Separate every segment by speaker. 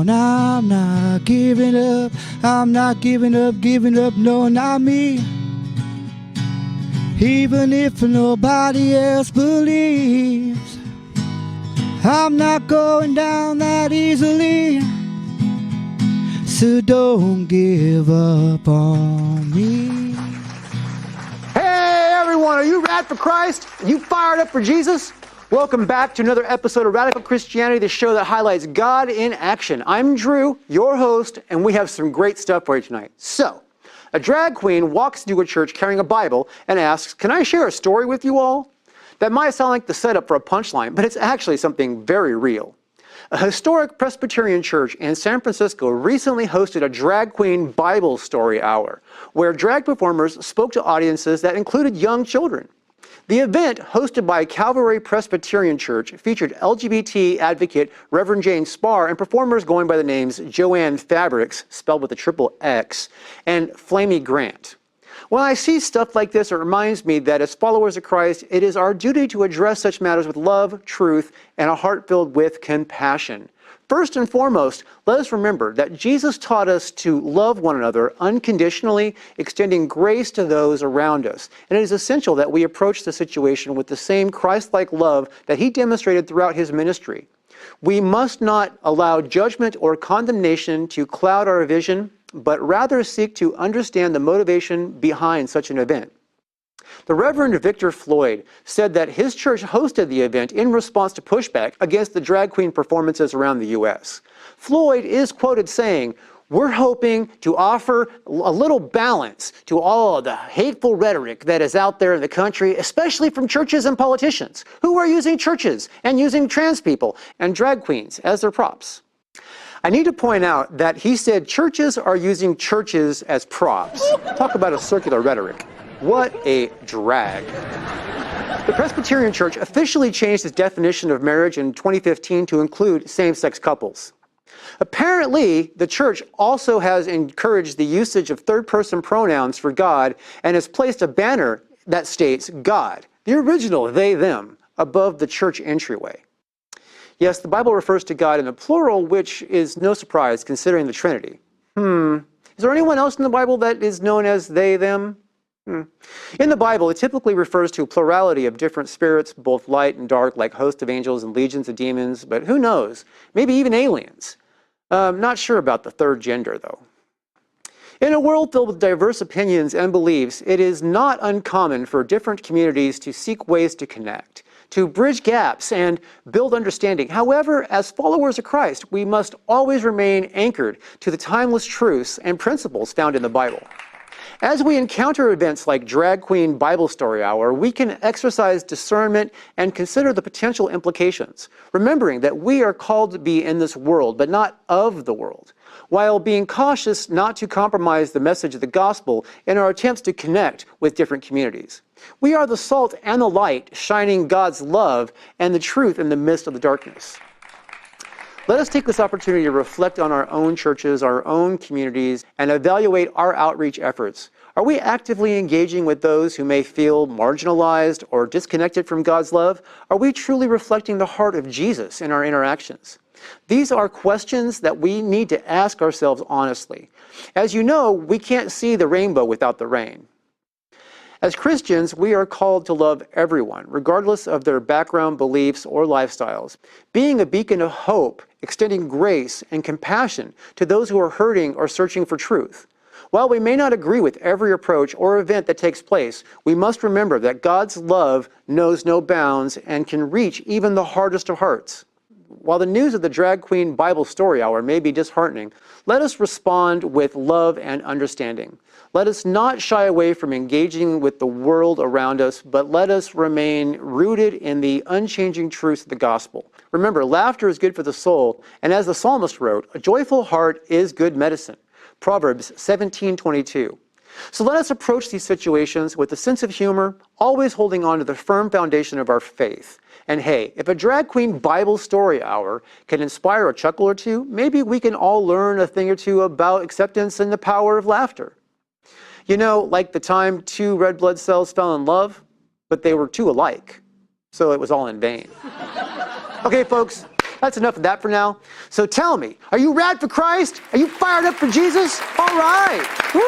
Speaker 1: And I'm not giving up, I'm not giving up, no, not me. Even if nobody else believes, I'm not going down that easily. So don't give up on me.
Speaker 2: Hey everyone, are you rad for Christ? Are you fired up for Jesus? Welcome back to another episode of Radical Christianity, the show that highlights God in action. I'm Drew, your host, and we have some great stuff for you tonight. So, a drag queen walks into a church carrying a Bible and asks, "Can I share a story with you all?" That might sound like the setup for a punchline, but it's actually something very real. A historic Presbyterian church in San Francisco recently hosted a drag queen Bible story hour, where drag performers spoke to audiences that included young children. The event, hosted by Calvary Presbyterian Church, featured LGBT advocate Reverend Jane Spar and performers going by the names Joanne Fabrics, spelled with a triple X, and Flamey Grant. When I see stuff like this, it reminds me that as followers of Christ, it is our duty to address such matters with love, truth, and a heart filled with compassion. First and foremost, let us remember that Jesus taught us to love one another unconditionally, extending grace to those around us. And it is essential that we approach the situation with the same Christ-like love that he demonstrated throughout his ministry. We must not allow judgment or condemnation to cloud our vision, but rather seek to understand the motivation behind such an event. The Reverend Victor Floyd said that his church hosted the event in response to pushback against the drag queen performances around the U.S. Floyd is quoted saying, "We're hoping to offer a little balance to all of the hateful rhetoric that is out there in the country, especially from churches and politicians who are using churches and using trans people and drag queens as their props." I need to point out that he said churches are using churches as props. Talk about a circular rhetoric. What a drag. The Presbyterian Church officially changed its definition of marriage in 2015 to include same-sex couples. Apparently, the church also has encouraged the usage of third-person pronouns for God and has placed a banner that states God, the original they, them, above the church entryway. Yes, the Bible refers to God in the plural, which is no surprise considering the Trinity. Is there anyone else in the Bible that is known as they, them? In the Bible, it typically refers to a plurality of different spirits, both light and dark, like hosts of angels and legions of demons, but who knows? Maybe even aliens. Not sure about the third gender, though. In a world filled with diverse opinions and beliefs, it is not uncommon for different communities to seek ways to connect, to bridge gaps and build understanding. However, as followers of Christ, we must always remain anchored to the timeless truths and principles found in the Bible. As we encounter events like Drag Queen Bible Story Hour, we can exercise discernment and consider the potential implications, remembering that we are called to be in this world, but not of the world, while being cautious not to compromise the message of the gospel in our attempts to connect with different communities. We are the salt and the light, shining God's love and the truth in the midst of the darkness. Let us take this opportunity to reflect on our own churches, our own communities, and evaluate our outreach efforts. Are we actively engaging with those who may feel marginalized or disconnected from God's love? Are we truly reflecting the heart of Jesus in our interactions? These are questions that we need to ask ourselves honestly. As you know, we can't see the rainbow without the rain. As Christians, we are called to love everyone, regardless of their background, beliefs, or lifestyles, being a beacon of hope, extending grace and compassion to those who are hurting or searching for truth. While we may not agree with every approach or event that takes place, we must remember that God's love knows no bounds and can reach even the hardest of hearts. While the news of the Drag Queen Bible Story Hour may be disheartening, let us respond with love and understanding. Let us not shy away from engaging with the world around us, but let us remain rooted in the unchanging truths of the gospel. Remember, laughter is good for the soul, and as the psalmist wrote, a joyful heart is good medicine. Proverbs 17:22. So let us approach these situations with a sense of humor, always holding on to the firm foundation of our faith. And hey, if a Drag Queen Bible Story Hour can inspire a chuckle or two, maybe we can all learn a thing or two about acceptance and the power of laughter. You know, like the time two red blood cells fell in love, but they were two alike, so it was all in vain. Okay, folks, That's enough of that for now. So tell me, are you rad for Christ? Are you fired up for Jesus? All right. Woo!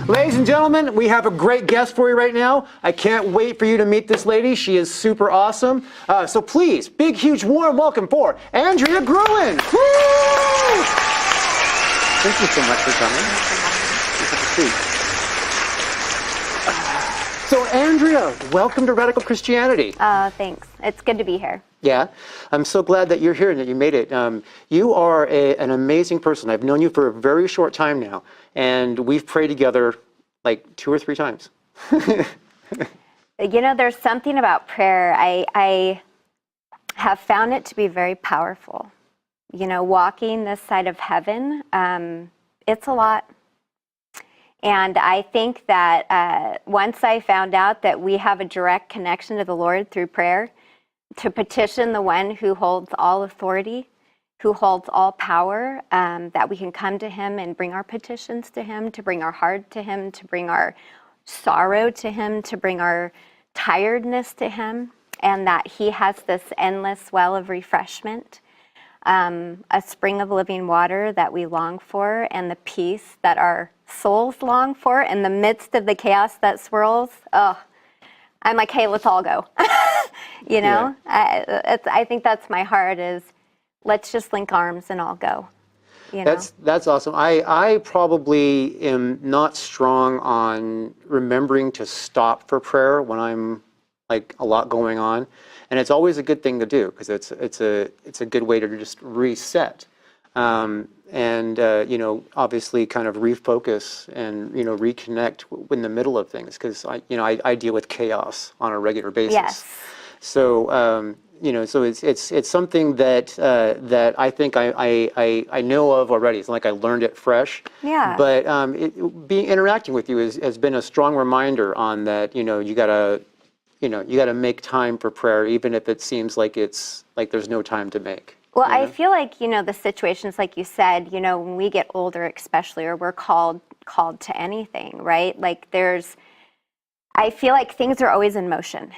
Speaker 2: Ladies and gentlemen, we have a great guest for you right now. I can't wait for you to meet this lady. She is super awesome. So please, big, huge, warm welcome for Andrea Gruen. Woo! Thank you so much for coming. Have a seat. So Andrea, welcome to Radical Christianity.
Speaker 3: Thanks. It's good to be here.
Speaker 2: Yeah, I'm so glad that you're here and that you made it. You are an amazing person. I've known you for a very short time now, and we've prayed together like 2 or 3 times.
Speaker 3: You know, there's something about prayer. I have found it to be very powerful. You know, walking this side of heaven, it's a lot. And I think that once I found out that we have a direct connection to the Lord through prayer, to petition the one who holds all authority, who holds all power, that we can come to him and bring our petitions to him, to bring our heart to him, to bring our sorrow to him, to bring our tiredness to him, and that he has this endless well of refreshment, a spring of living water that we long for, and the peace that our souls long for in the midst of the chaos that swirls. Oh, I'm like, hey, let's all go. You know, yeah. I think that's my heart is, let's just link arms and all go. You know?
Speaker 2: That's awesome. I probably am not strong on remembering to stop for prayer when I'm like a lot going on, and it's always a good thing to do because it's a good way to just reset. And you know, obviously kind of refocus and, you know, reconnect in the middle of things because I deal with chaos on a regular basis.
Speaker 3: Yes.
Speaker 2: So you know, so it's something that that I think I know of already. It's not like I learned it fresh.
Speaker 3: Yeah.
Speaker 2: But interacting with you has been a strong reminder on that. You know, you gotta make time for prayer, even if it seems like it's like there's no time to make.
Speaker 3: Well, I feel like, you know, the situations, like you said, you know, when we get older especially, or we're called to anything, right? Like I feel like things are always in motion.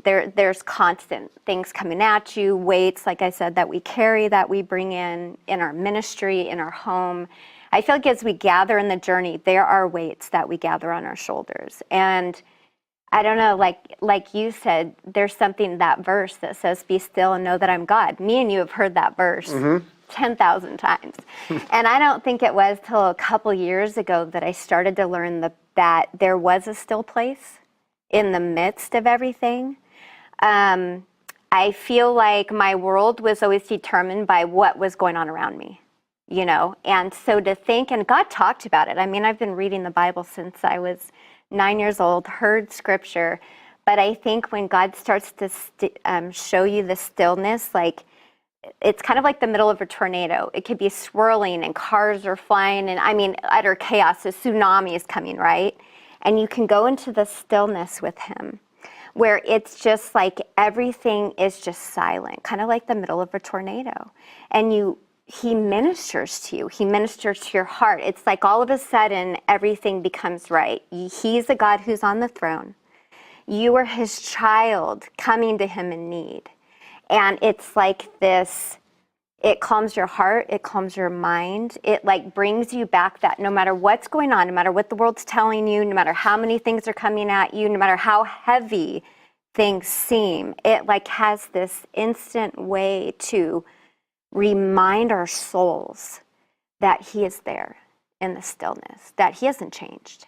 Speaker 3: There's constant things coming at you, weights, like I said, that we carry, that we bring in our ministry, in our home. I feel like as we gather in the journey, there are weights that we gather on our shoulders. And I don't know, like you said, there's something, that verse that says, be still and know that I'm God. Me and you have heard that verse 10,000 times. And I don't think it was till a couple years ago that I started to learn that there was a still place in the midst of everything. I feel like my world was always determined by what was going on around me, you know? And so to think, and God talked about it. I mean, I've been reading the Bible since I was 9 years old, heard scripture, but I think when God starts to show you the stillness, like it's kind of like the middle of a tornado. It could be swirling and cars are flying and I mean, utter chaos, a tsunami is coming, right? And you can go into the stillness with him where it's just like everything is just silent, kind of like the middle of a tornado. And he ministers to you. He ministers to your heart. It's like all of a sudden, everything becomes right. He's a God who's on the throne. You are his child coming to him in need. And it's like this, it calms your heart, it calms your mind. It like brings you back that no matter what's going on, no matter what the world's telling you, no matter how many things are coming at you, no matter how heavy things seem, it like has this instant way to remind our souls that he is there in the stillness, that he hasn't changed.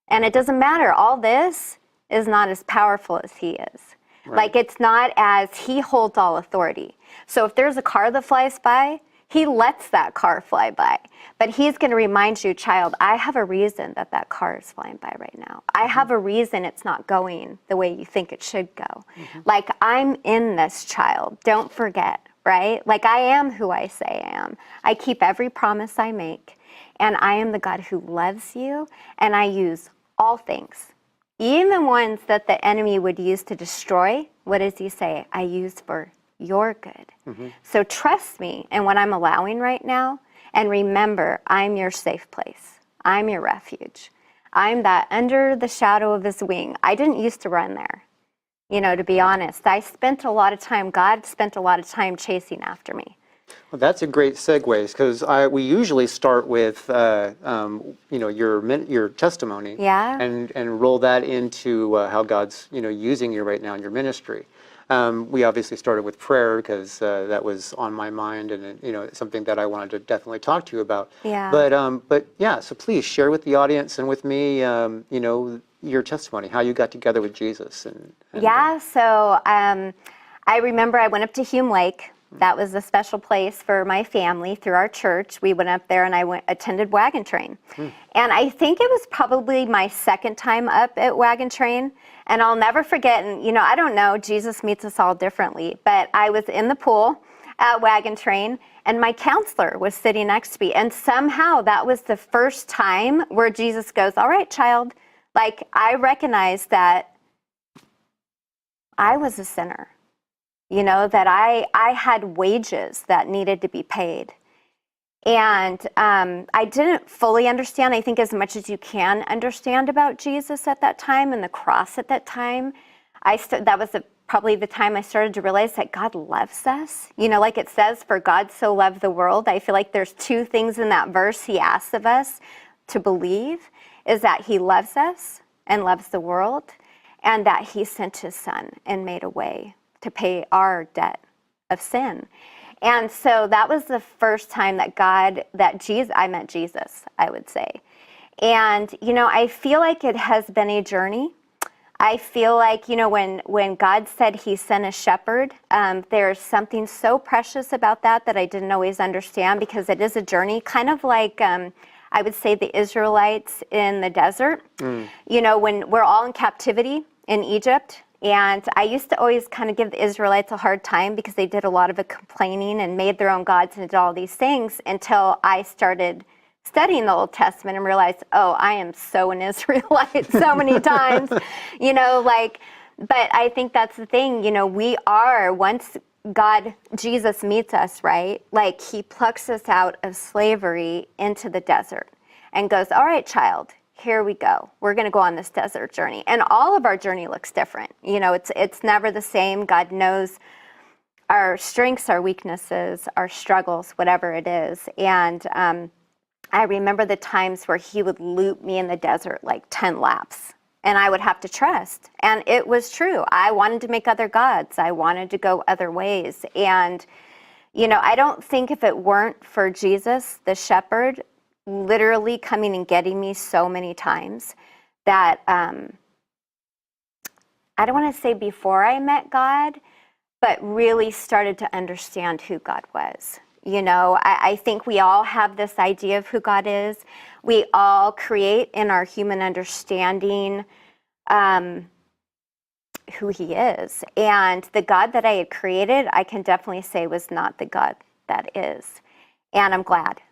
Speaker 3: And it doesn't matter. All this is not as powerful as he is. Right. Like it's not as he holds all authority. So if there's a car that flies by, he lets that car fly by. But he's going to remind you, child, I have a reason that car is flying by right now. I have a reason it's not going the way you think it should go. Like I'm in this, child. Don't forget. Right? Like I am who I say I am. I keep every promise I make. And I am the God who loves you. And I use all things, even ones that the enemy would use to destroy. What does he say? I use for your good. So trust me in what I'm allowing right now. And remember, I'm your safe place. I'm your refuge. I'm that under the shadow of his wing. I didn't used to run there, to be honest. God spent a lot of time chasing after me.
Speaker 2: Well, that's a great segue because we usually start with your testimony,
Speaker 3: Yeah.
Speaker 2: and roll that into how God's using you right now in your ministry. We obviously started with prayer because that was on my mind, and it's something that I wanted to definitely talk to you about.
Speaker 3: Yeah.
Speaker 2: But yeah, so please share with the audience and with me, your testimony, how you got together with Jesus.
Speaker 3: Yeah. So I remember I went up to Hume Lake. That was a special place for my family through our church. We went up there and I attended Wagon Train. And I think it was probably my second time up at Wagon Train. And I'll never forget, and I don't know, Jesus meets us all differently, but I was in the pool at Wagon Train and my counselor was sitting next to me. And somehow that was the first time where Jesus goes, all right, child, like I recognized that I was a sinner. That I had wages that needed to be paid. And I didn't fully understand, I think as much as you can understand about Jesus at that time and the cross at that time. That was probably the time I started to realize that God loves us. Like it says, for God so loved the world. I feel like there's two things in that verse he asks of us to believe, is that he loves us and loves the world, and that he sent his son and made a way to pay our debt of sin. And so that was the first time I met Jesus, I would say. And, I feel like it has been a journey. I feel like, when God said he sent a shepherd, there's something so precious about that I didn't always understand, because it is a journey, kind of like, I would say the Israelites in the desert. When we're all in captivity in Egypt. And I used to always kind of give the Israelites a hard time because they did a lot of complaining and made their own gods and did all these things, until I started studying the Old Testament and realized, oh, I am so an Israelite so many times, but I think that's the thing, we are, once Jesus meets us, right? Like he plucks us out of slavery into the desert and goes, all right, child, here we go. We're going to go on this desert journey. And all of our journey looks different. It's never the same. God knows our strengths, our weaknesses, our struggles, whatever it is. And I remember the times where he would loop me in the desert like 10 laps. And I would have to trust. And it was true. I wanted to make other gods. I wanted to go other ways. And, I don't think if it weren't for Jesus, the shepherd, literally coming and getting me so many times, that I don't want to say before I met God, but really started to understand who God was. I think we all have this idea of who God is. We all create in our human understanding who he is. And the God that I had created, I can definitely say was not the God that is. And I'm glad.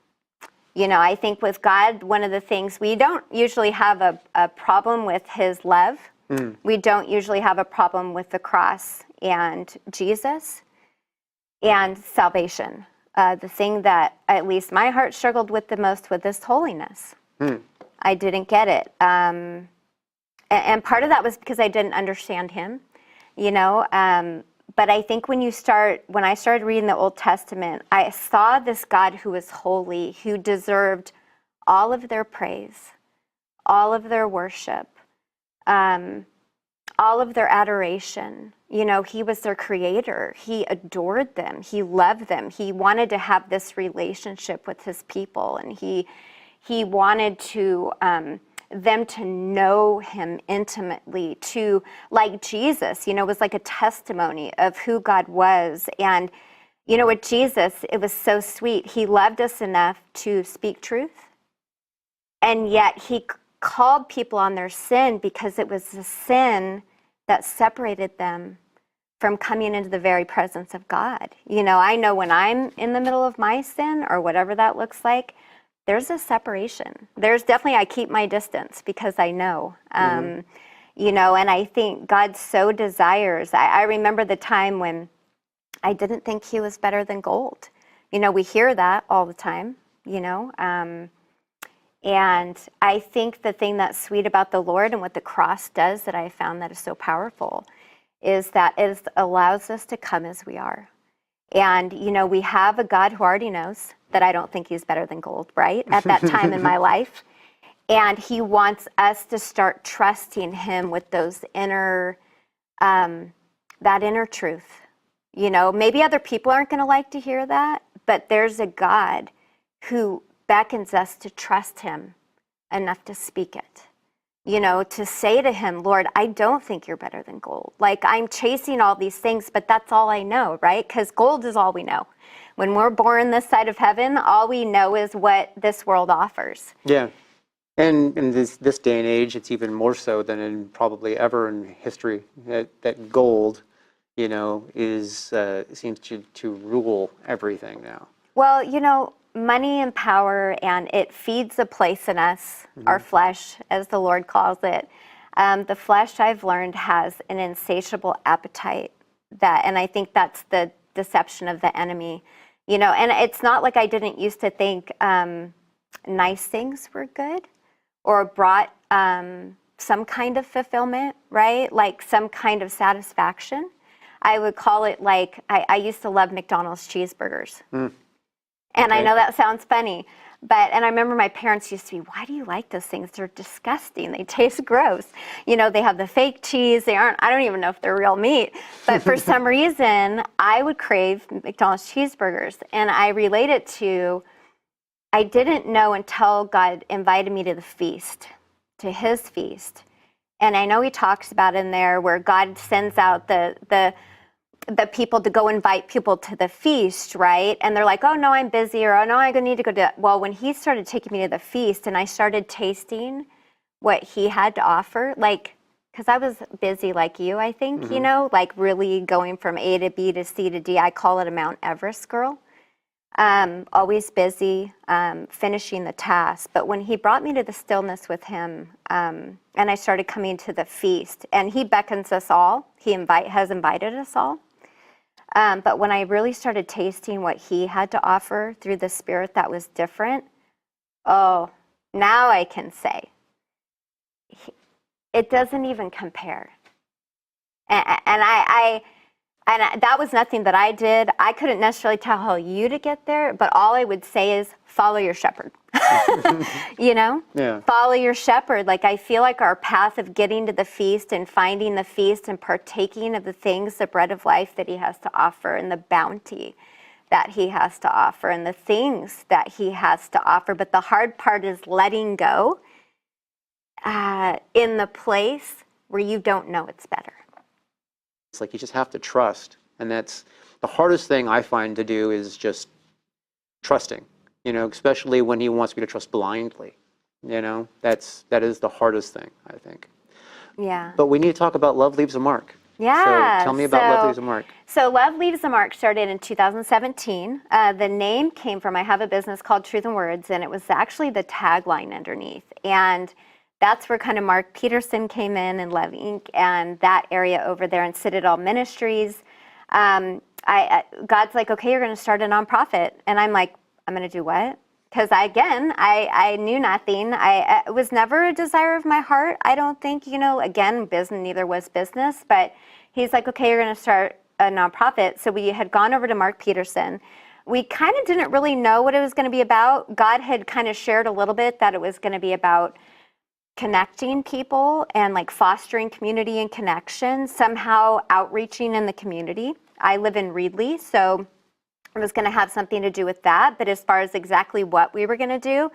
Speaker 3: I think with God, one of the things, we don't usually have a problem with his love. We don't usually have a problem with the cross and Jesus and salvation. The thing that at least my heart struggled with the most was this holiness. I didn't get it. And part of that was because I didn't understand him, But I think when I started reading the Old Testament, I saw this God who was holy, who deserved all of their praise, all of their worship, all of their adoration. He was their creator. He adored them. He loved them. He wanted to have this relationship with his people, and he wanted to them to know him intimately, to, like Jesus, was like a testimony of who God was. And, with Jesus, it was so sweet. He loved us enough to speak truth. And yet he called people on their sin because it was the sin that separated them from coming into the very presence of God. I know when I'm in the middle of my sin or whatever that looks like, there's a separation. There's definitely, I keep my distance because I know, and I think God so desires. I remember the time when I didn't think he was better than gold. We hear that all the time, And I think the thing that's sweet about the Lord and what the cross does that I found that is so powerful is that it allows us to come as we are. And, we have a God who already knows that I don't think he's better than gold, right? At that time in my life. And he wants us to start trusting him with those inner, that inner truth. Maybe other people aren't going to like to hear that, but there's a God who beckons us to trust him enough to speak it. To say to him, Lord, I don't think you're better than gold. Like, I'm chasing all these things, but that's all I know, right? Because gold is all we know. When we're born this side of heaven, all we know is what this world offers.
Speaker 2: Yeah. And in this day and age, it's even more so than in probably ever in history that gold, is seems to rule everything now.
Speaker 3: Well, money and power, and it feeds a place in us, our flesh, as the Lord calls it. The flesh, I've learned, has an insatiable appetite, and I think that's the deception of the enemy. And it's not like I didn't used to think nice things were good or brought some kind of fulfillment, right? Like some kind of satisfaction. I would call it like, I used to love McDonald's cheeseburgers. And I know that sounds funny, and I remember my parents used to be, why do you like those things? They're disgusting. They taste gross. They have the fake cheese. I don't even know if they're real meat. But for some reason, I would crave McDonald's cheeseburgers. And I relate it to, I didn't know until God invited me to the feast, to his feast. And I know he talks about in there where God sends out the people to go invite people to the feast, right? And they're like, oh, no, I'm busy, or oh, no, I need to go to. Well, when he started taking me to the feast and I started tasting what he had to offer, because I was busy like you, I think, like really going from A to B to C to D. I call it a Mount Everest girl. Always busy, finishing the task. But when he brought me to the stillness with him, and I started coming to the feast, and he beckons us all, he has invited us all. But when I really started tasting what he had to offer through the Spirit that was different, now I can say, it doesn't even compare. And that was nothing that I did. I couldn't necessarily tell you to get there, but all I would say is follow your shepherd.
Speaker 2: Yeah.
Speaker 3: Follow your shepherd. Like, I feel like our path of getting to the feast and finding the feast and partaking of the things, the bread of life that he has to offer, and the bounty that he has to offer, and the things that he has to offer. But the hard part is letting go in the place where you don't know it's better.
Speaker 2: It's like you just have to trust. And that's the hardest thing I find to do, is just trusting, especially when he wants me to trust blindly. That is the hardest thing, I think.
Speaker 3: Yeah.
Speaker 2: But we need to talk about Love Leaves a Mark.
Speaker 3: Yeah.
Speaker 2: So tell me about Love Leaves a Mark.
Speaker 3: So Love Leaves a Mark started in 2017. The name came from, I have a business called Truth and Words, and it was actually the tagline underneath. And that's where kind of Mark Peterson came in, and Love Inc. and that area over there, and Citadel Ministries. God's like, okay, you're going to start a nonprofit. And I'm like, I'm going to do what? Because I knew nothing. It was never a desire of my heart. I don't think, again, business, neither was business. But he's like, okay, you're going to start a nonprofit. So we had gone over to Mark Peterson. We kind of didn't really know what it was going to be about. God had kind of shared a little bit that it was going to be about connecting people and like fostering community and connection, somehow outreaching in the community. I live in Reedley, so it was going to have something to do with that. But as far as exactly what we were going to do,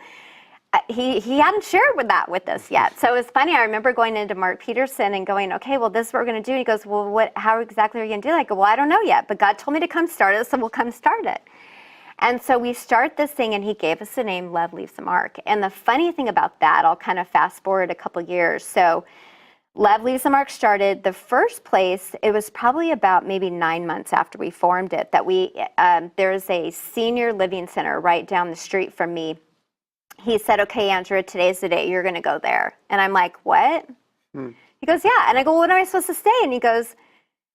Speaker 3: he hadn't shared with us yet. So it was funny. I remember going into Mark Peterson and going, okay, well, this is what we're going to do. And he goes, well, how exactly are you going to do it? I go, well, I don't know yet, but God told me to come start it, so we'll come start it. And so we start this thing, and he gave us the name Love Leaves a Mark. And the funny thing about that, I'll kind of fast forward a couple years. So Love Leaves a Mark started. The first place, it was probably about maybe 9 months after we formed it, that there's a senior living center right down the street from me. He said, okay, Andrea, today's the day. You're going to go there. And I'm like, what? He goes, yeah. And I go, well, when am I supposed to stay? And he goes,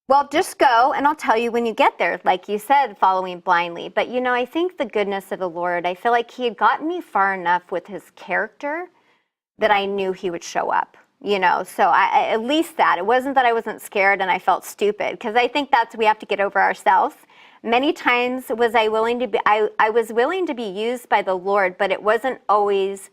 Speaker 3: Well, just go, and I'll tell you when you get there. Like you said, following blindly. But, I think the goodness of the Lord, I feel like he had gotten me far enough with his character that I knew he would show up, So at least that. It wasn't that I wasn't scared and I felt stupid, because I think we have to get over ourselves. Many times I was willing to be used by the Lord, but I wasn't always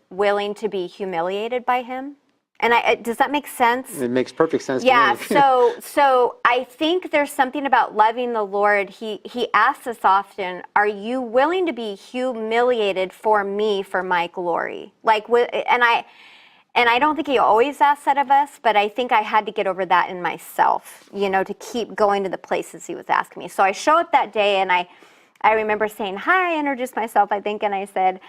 Speaker 3: willing to be humiliated by him. And does that make sense?
Speaker 2: It makes perfect sense
Speaker 3: Yeah,
Speaker 2: to me.
Speaker 3: so I think there's something about loving the Lord. He asks us often, are you willing to be humiliated for me, for my glory? And I don't think he always asks that of us, but I think I had to get over that in myself, to keep going to the places he was asking me. So I show up that day, and I remember saying, hi, I introduced myself, I think, and I said,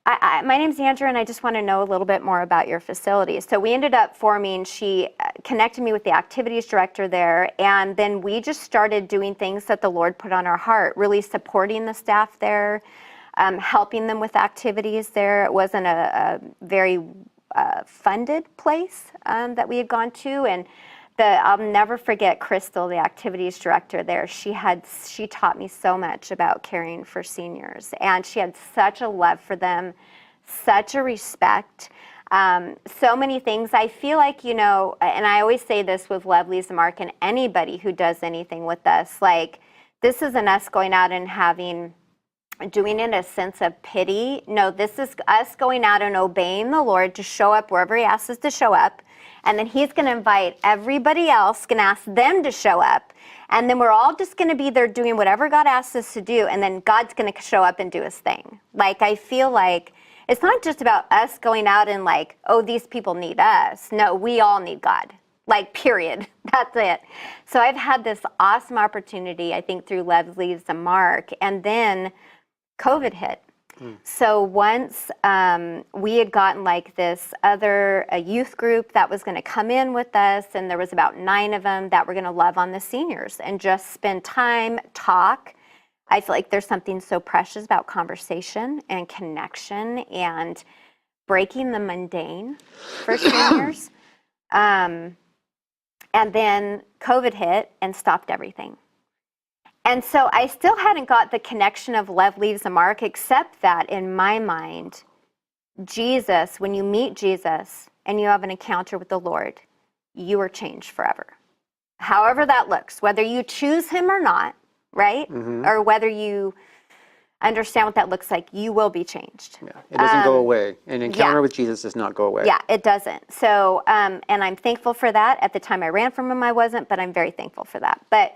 Speaker 3: my name's Andrea, and I just want to know a little bit more about your facility. So we ended up forming, she connected me with the activities director there, and then we just started doing things that the Lord put on our heart, really supporting the staff there, helping them with activities there. It wasn't a very funded place that we had gone to, and I'll never forget Crystal, the activities director there. She taught me so much about caring for seniors, and she had such a love for them, such a respect, so many things. I feel like, and I always say this with Lovely's Mark and anybody who does anything with us, like, this isn't us going out and doing it a sense of pity. No, this is us going out and obeying the Lord to show up wherever he asks us to show up. And then he's going to invite everybody else, going to ask them to show up. And then we're all just going to be there doing whatever God asks us to do. And then God's going to show up and do his thing. Like, I feel like it's not just about us going out and like, oh, these people need us. No, we all need God. Like, period. That's it. So I've had this awesome opportunity, I think, through Leaves a Mark. And then COVID hit. So once we had gotten like this a youth group that was going to come in with us, and there was about 9 of them that were going to love on the seniors and just spend time, talk. I feel like there's something so precious about conversation and connection and breaking the mundane for seniors. And then COVID hit and stopped everything. And so I still hadn't got the connection of Love Leaves a Mark, except that in my mind, Jesus, when you meet Jesus and you have an encounter with the Lord, you are changed forever. However that looks, whether you choose him or not, right? Mm-hmm. Or whether you understand what that looks like, you will be changed.
Speaker 2: Yeah, it doesn't go away. An encounter with Jesus does not go away.
Speaker 3: Yeah, it doesn't. So, and I'm thankful for that. At the time I ran from him, I wasn't, but I'm very thankful for that. But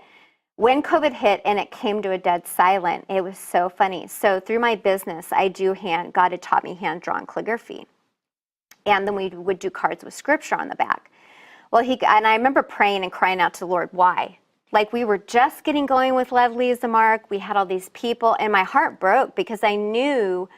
Speaker 3: when COVID hit and it came to a dead silent, it was so funny. So through my business, God had taught me hand-drawn calligraphy. And then we would do cards with scripture on the back. Well, and I remember praying and crying out to the Lord, why? Like, we were just getting going with Love Leaves a Mark. We had all these people, and my heart broke because I knew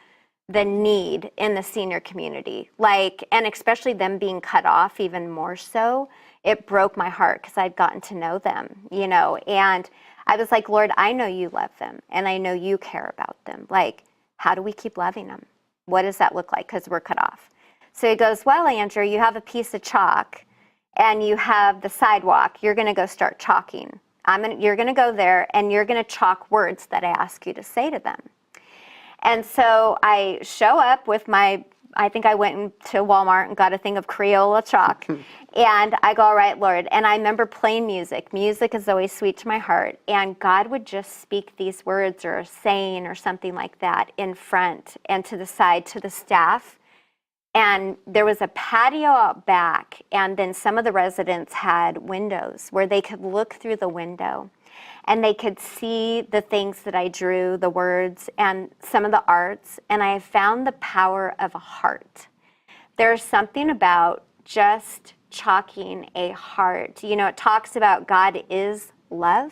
Speaker 3: the need in the senior community, and especially them being cut off even more so. It broke my heart because I'd gotten to know them, and I was like, Lord, I know you love them and I know you care about them. Like, how do we keep loving them? What does that look like? Because we're cut off. So he goes, well, Andrew, you have a piece of chalk and you have the sidewalk. You're going to go start chalking. You're going to go there and you're going to chalk words that I ask you to say to them. And so I show up with I think I went to Walmart and got a thing of Crayola chalk. And I go, all right, Lord. And I remember playing music. Music is always sweet to my heart. And God would just speak these words or a saying or something like that in front and to the side to the staff. And there was a patio out back. And then some of the residents had windows where they could look through the window. And they could see the things that I drew, the words, and some of the arts. And I have found the power of a heart. There's something about just chalking a heart. It talks about God is love.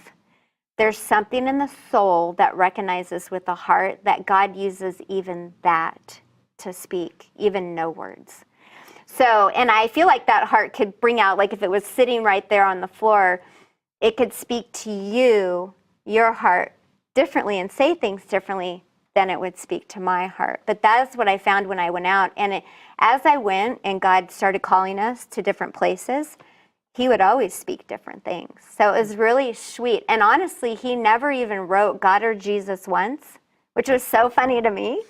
Speaker 3: There's something in the soul that recognizes with the heart that God uses even that to speak, even no words. So, and I feel like that heart could bring out, like if it was sitting right there on the floor, it could speak to you, your heart, differently and say things differently than it would speak to my heart. But that's what I found when I went out. And as I went and God started calling us to different places, he would always speak different things. So it was really sweet. And honestly, he never even wrote God or Jesus once, which was so funny to me.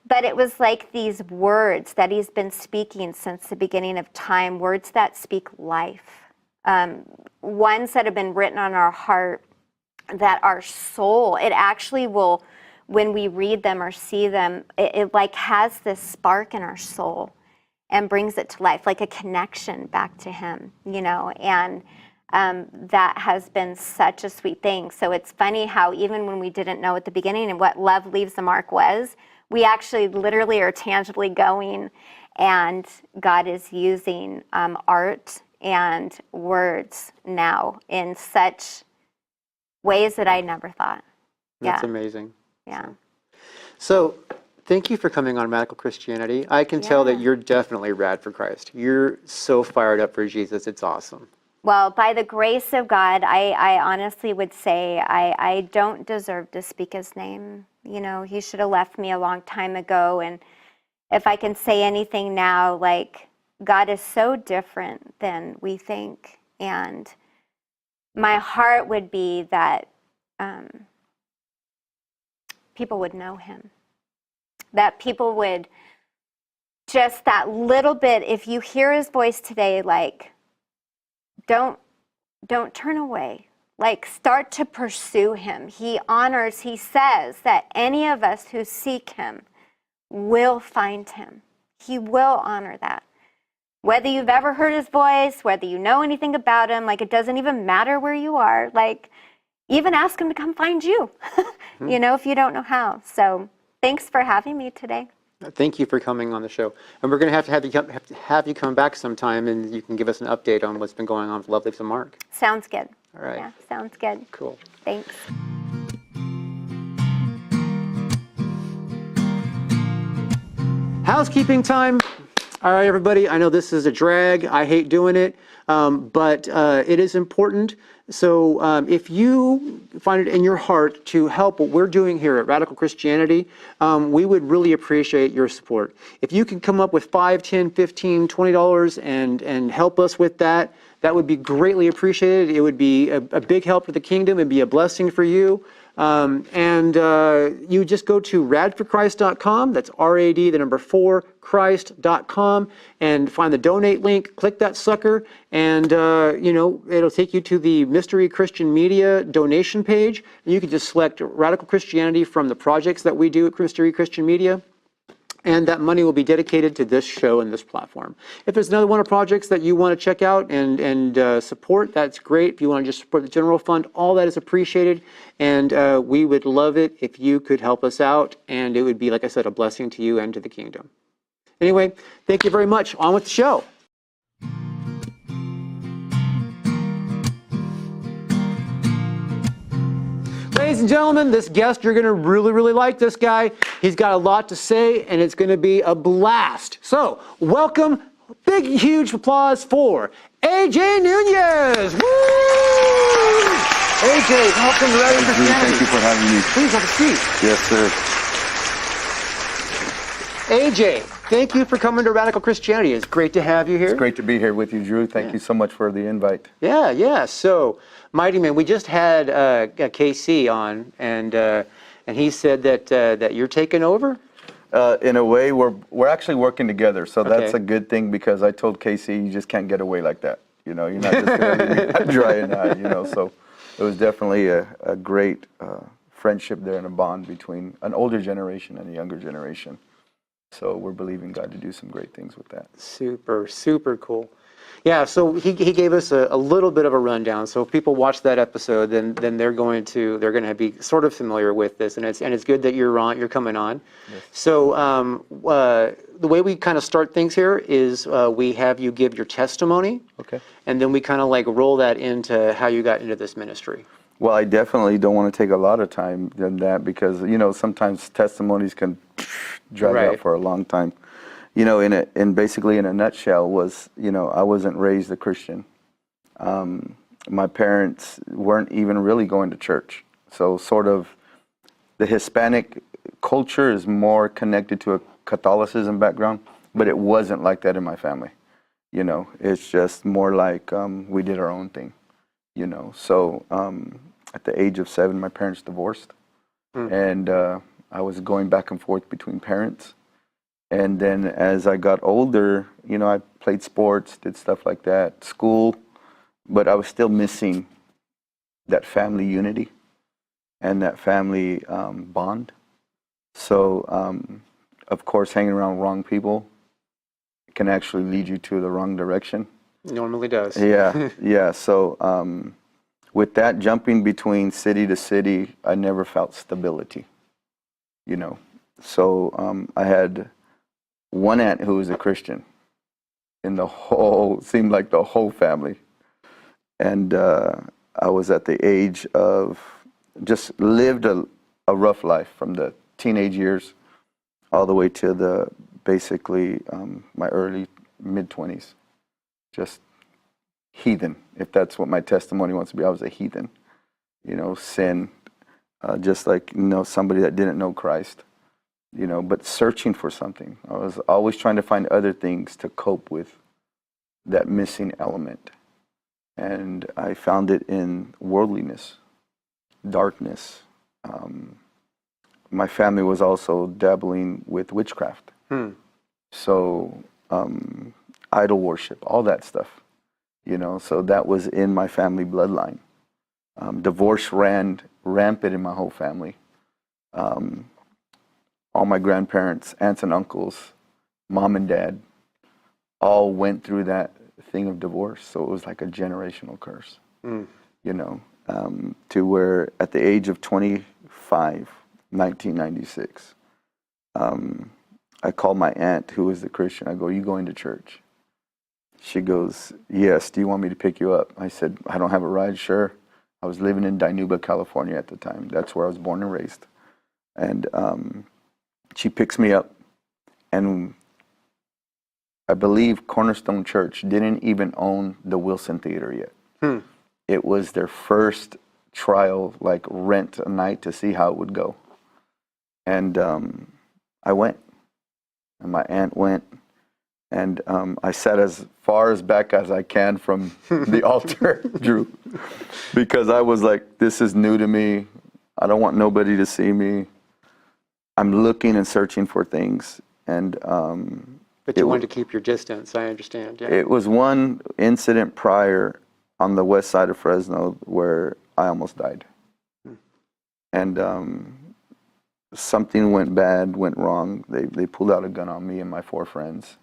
Speaker 3: But it was like these words that he's been speaking since the beginning of time, words that speak life, ones that have been written on our heart, that our soul, it actually will, when we read them or see them, it like has this spark in our soul and brings it to life, like a connection back to him, you know, and that has been such a sweet thing. So it's funny how even when we didn't know at the beginning and what Love Leaves a Mark was, we actually literally are tangibly going, and God is using art and words now in such ways that I never thought.
Speaker 2: That's amazing.
Speaker 3: Yeah.
Speaker 2: So thank you for coming on Radical Christianity. I can tell that you're definitely rad for Christ. You're so fired up for Jesus. It's awesome.
Speaker 3: Well, by the grace of God, I honestly would say I don't deserve to speak his name. You know, he should have left me a long time ago. And if I can say anything now, like, God is so different than we think. And my heart would be that people would know him. That people would just that little bit, if you hear his voice today, like, don't turn away. Like, start to pursue him. He says that any of us who seek him will find him. He will honor that. Whether you've ever heard his voice, whether you know anything about him, like, it doesn't even matter where you are. Like, even ask him to come find you, you know, if you don't know how. So thanks for having me today.
Speaker 2: Thank you for coming on the show. And we're going to have you come back sometime, and you can give us an update on what's been going on with Love Leaves a Mark.
Speaker 3: Sounds good.
Speaker 2: All right.
Speaker 3: Yeah, sounds good.
Speaker 2: Cool.
Speaker 3: Thanks.
Speaker 2: Housekeeping time. All right, everybody. I know this is a drag. I hate doing it, but it is important. So if you find it in your heart to help what we're doing here at Radical Christianity, we would really appreciate your support. If you can come up with $5, $10, $15, $20 and help us with that, that would be greatly appreciated. It would be a big help for the kingdom. It'd be a blessing for you. And you just go to radforchrist.com. That's RAD, the number 4, Christ.com, and find the donate link. Click that sucker, and you know, it'll take you to the Mystery Christian Media donation page. And you can just select Radical Christianity from the projects that we do at Mystery Christian Media. And that money will be dedicated to this show and this platform. If there's another one of projects that you want to check out and support, that's great. If you want to just support the general fund, all that is appreciated. And we would love it if you could help us out. And it would be, like I said, a blessing to you and to the kingdom. Anyway, thank you very much. On with the show. Ladies and gentlemen, this guest, you're going to really, really like this guy. He's got a lot to say, and it's going to be a blast. So, welcome, big, huge applause for AJ Nunez. Woo! AJ, welcome to Radical Christianity.
Speaker 4: Thank you for having me.
Speaker 2: Please have a seat.
Speaker 4: Yes, sir.
Speaker 2: AJ, thank you for coming to Radical Christianity. It's great to have you here.
Speaker 4: It's great to be here with you, Drew. Thank you so much for the invite.
Speaker 2: Yeah. So, Mighty Man, we just had KC on, and he said that you're taking over.
Speaker 4: In a way, we're actually working together, so that's
Speaker 2: Okay.
Speaker 4: a good thing, because I told Casey, you just can't get away like that. You know, you're not just going to be dry and eye. You know, so it was definitely a great friendship there and a bond between an older generation and a younger generation. So we're believing God to do some great things with that.
Speaker 2: Super, super cool. Yeah, so he gave us a little bit of a rundown. So if people watch that episode, then they're going to be sort of familiar with this, and it's good that you're coming on.
Speaker 4: Yes.
Speaker 2: So the way we kind of start things here is we have you give your testimony,
Speaker 4: Okay.
Speaker 2: and then we kind of like roll that into how you got into this ministry.
Speaker 4: Well, I definitely don't want to take a lot of time than that, because, you know, sometimes testimonies can drag
Speaker 2: Right.
Speaker 4: out for a long time. You know, basically in a nutshell was, you know, I wasn't raised a Christian. My parents weren't even really going to church. So sort of the Hispanic culture is more connected to a Catholicism background, but it wasn't like that in my family. You know, it's just more like we did our own thing, you know. So at the age of 7, my parents divorced, and I was going back and forth between parents. And then as I got older, you know, I played sports, did stuff like that, school, but I was still missing that family unity and that family bond. So, of course, hanging around wrong people can actually lead you to the wrong direction.
Speaker 2: Normally does.
Speaker 4: Yeah, yeah. So with that, jumping between city to city, I never felt stability, you know. So I had one aunt who was a Christian in the whole, seemed like the whole family. And I was at the age of, just lived a rough life from the teenage years all the way to the, basically my early mid-20s. Just heathen, if that's what my testimony wants to be. I was a heathen, you know, sin, just like, you know, somebody that didn't know Christ, you know, but searching for something. I was always trying to find other things to cope with that missing element. And I found it in worldliness, darkness. My family was also dabbling with witchcraft. So idol worship, all that stuff, you know, so that was in my family bloodline. Divorce ran rampant in my whole family. All my grandparents, aunts and uncles, mom and dad, all went through that thing of divorce. So it was like a generational curse, you know, to where at the age of 25, 1996, I called my aunt, who was a Christian. I go, "You going to church?" She goes, "Yes. Do you want me to pick you up?" I said, "I don't have a ride." "Sure." I was living in Dinuba, California at the time. That's where I was born and raised. And she picks me up, and I believe Cornerstone Church didn't even own the Wilson Theater yet. It was their first trial, like rent a night to see how it would go. And I went, and my aunt went, and I sat as far as back as I can from the altar, Drew, because I was like, this is new to me. I don't want nobody to see me. I'm looking and searching for things. And
Speaker 2: but you wanted to keep your distance, I understand. Yeah.
Speaker 4: It was one incident prior on the west side of Fresno where I almost died. And something went bad, went wrong. They pulled out a gun on me and my 4 friends.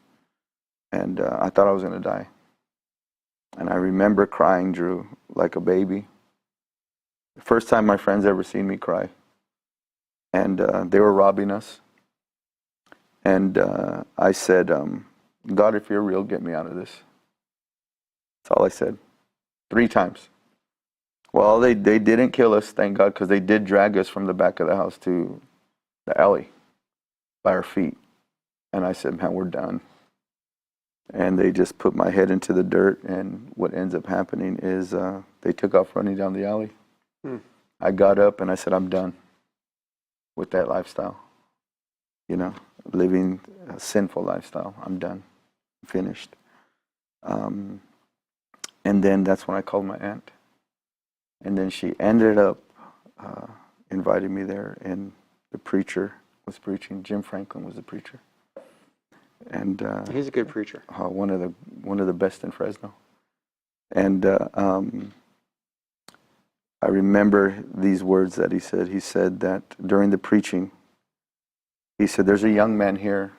Speaker 4: And I thought I was going to die. And I remember crying, Drew, like a baby. The first time my friends ever seen me cry. And they were robbing us. And I said, "God, if you're real, get me out of this." That's all I said. 3 times. Well, they didn't kill us, thank God, because they did drag us from the back of the house to the alley by our feet. And I said, "Man, we're done." And they just put my head into the dirt, and what ends up happening is they took off running down the alley. I got up and I said, "I'm done with that lifestyle, you know, living a sinful lifestyle. I'm done, finished." And then that's when I called my aunt. And then she ended up inviting me there, and the preacher was preaching. Jim Franklin was the preacher. And
Speaker 2: he's a good preacher.
Speaker 4: One of the best in Fresno. And I remember these words that he said. He said that during the preaching, he said, "There's a young man here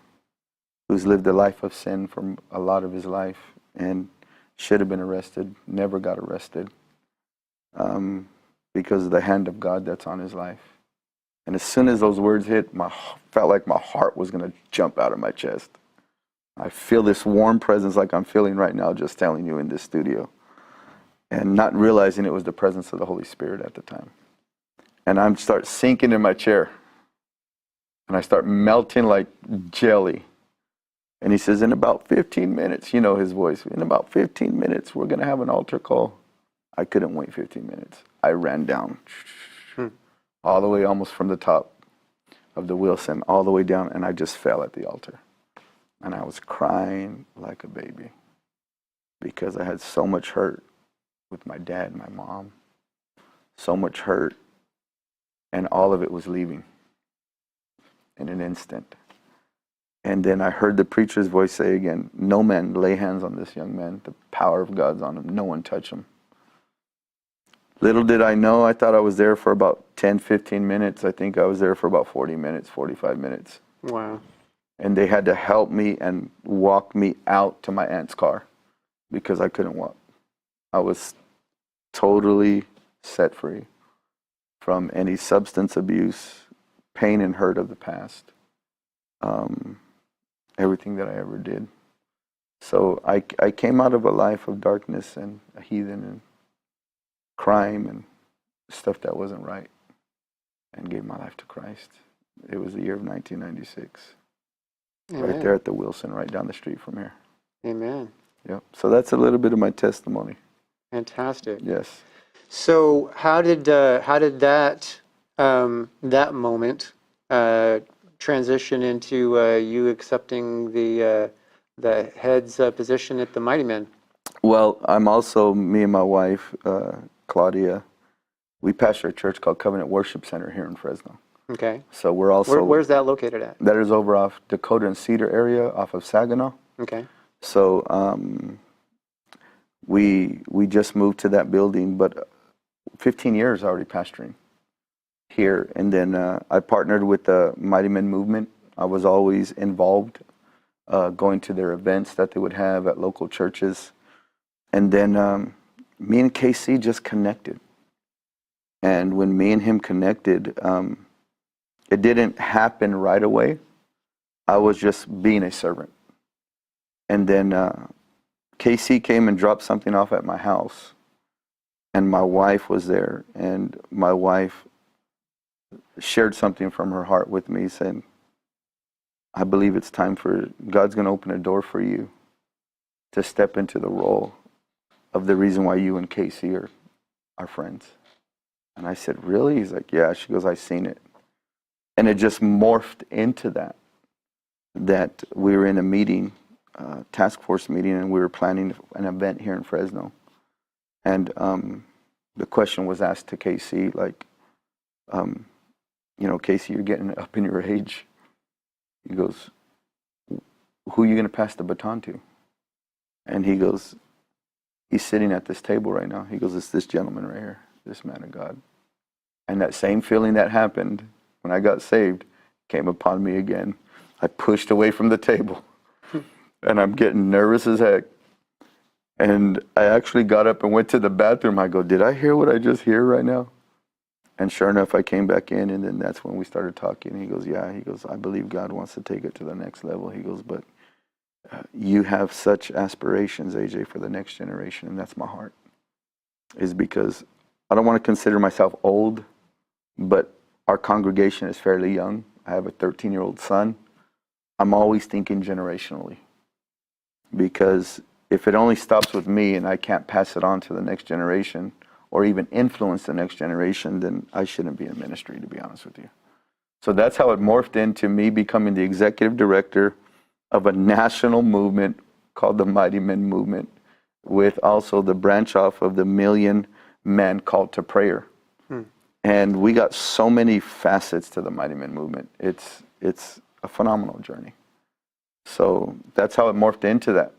Speaker 4: who's lived a life of sin for a lot of his life and should have been arrested, never got arrested, because of the hand of God that's on his life." And as soon as those words hit, felt like my heart was going to jump out of my chest. I feel this warm presence like I'm feeling right now just telling you in this studio, and not realizing it was the presence of the Holy Spirit at the time. And I start sinking in my chair, and I start melting like jelly. And he says, "In about 15 minutes, you know his voice, in about 15 minutes, we're going to have an altar call." I couldn't wait 15 minutes. I ran down all the way almost from the top of the Wilson, all the way down, and I just fell at the altar. And I was crying like a baby. because I had so much hurt with my dad and my mom, so much hurt, and all of it was leaving in an instant. And then I heard the preacher's voice say again, no man lay hands on this young man. The power of God's on him. No one touch him. Little did I know, I thought I was there for about 10, 15 minutes. I think I was there for about 40 minutes, 45 minutes.
Speaker 2: Wow.
Speaker 4: And they had to help me and walk me out to my aunt's car because I couldn't walk. I was totally set free from any substance abuse, pain and hurt of the past. Everything that I ever did. So I came out of a life of darkness and a heathen and crime and stuff that wasn't right, and gave my life to Christ. It was the year of 1996.
Speaker 2: Amen.
Speaker 4: Right there at the Wilson, right down the street from here.
Speaker 2: Amen.
Speaker 4: Yep. So that's a little bit of my testimony.
Speaker 2: Fantastic.
Speaker 4: Yes.
Speaker 2: So how did that that moment transition into you accepting the head's position at the Mighty Men?
Speaker 4: Well, I'm also, me and my wife, Claudia, we pastor a church called Covenant Worship Center here in Fresno.
Speaker 2: Okay.
Speaker 4: So we're also...
Speaker 2: Where's that located at?
Speaker 4: That is over off Dakota and Cedar area, off of Saginaw.
Speaker 2: Okay.
Speaker 4: So we just moved to that building, but 15 years already pastoring here. And then I partnered with the Mighty Men movement. I was always involved, going to their events that they would have at local churches. And then me and KC just connected. And when me and him connected, it didn't happen right away. I was just being a servant. And then KC came and dropped something off at my house. And my wife was there. And my wife shared something from her heart with me, saying, I believe it's time for, God's going to open a door for you to step into the role of the reason why you and KC are friends. And I said, really? He's like, yeah. She goes, I seen it. And it just morphed into that we were in a meeting, task force meeting, and we were planning an event here in Fresno. And the question was asked to KC, like, KC, you're getting up in your age. He goes, who are you going to pass the baton to? And he goes, he's sitting at this table right now. He goes, it's this gentleman right here, this man of God. And that same feeling that happened when I got saved came upon me again. I pushed away from the table, and I'm getting nervous as heck. And I actually got up and went to the bathroom. I go, did I hear what I just hear right now? And sure enough, I came back in, and then that's when we started talking. He goes, yeah. He goes, I believe God wants to take it to the next level. He goes, but you have such aspirations, AJ, for the next generation, and that's my heart. Is because I don't want to consider myself old, but our congregation is fairly young. I have a 13-year-old son. I'm always thinking generationally, because if it only stops with me and I can't pass it on to the next generation or even influence the next generation, then I shouldn't be in ministry, to be honest with you. So that's how it morphed into me becoming the executive director of a national movement called the Mighty Men Movement, with also the branch off of the Million Men Called to Prayer. And we got so many facets to the Mighty Men Movement. It's a phenomenal journey. So that's how it morphed into that,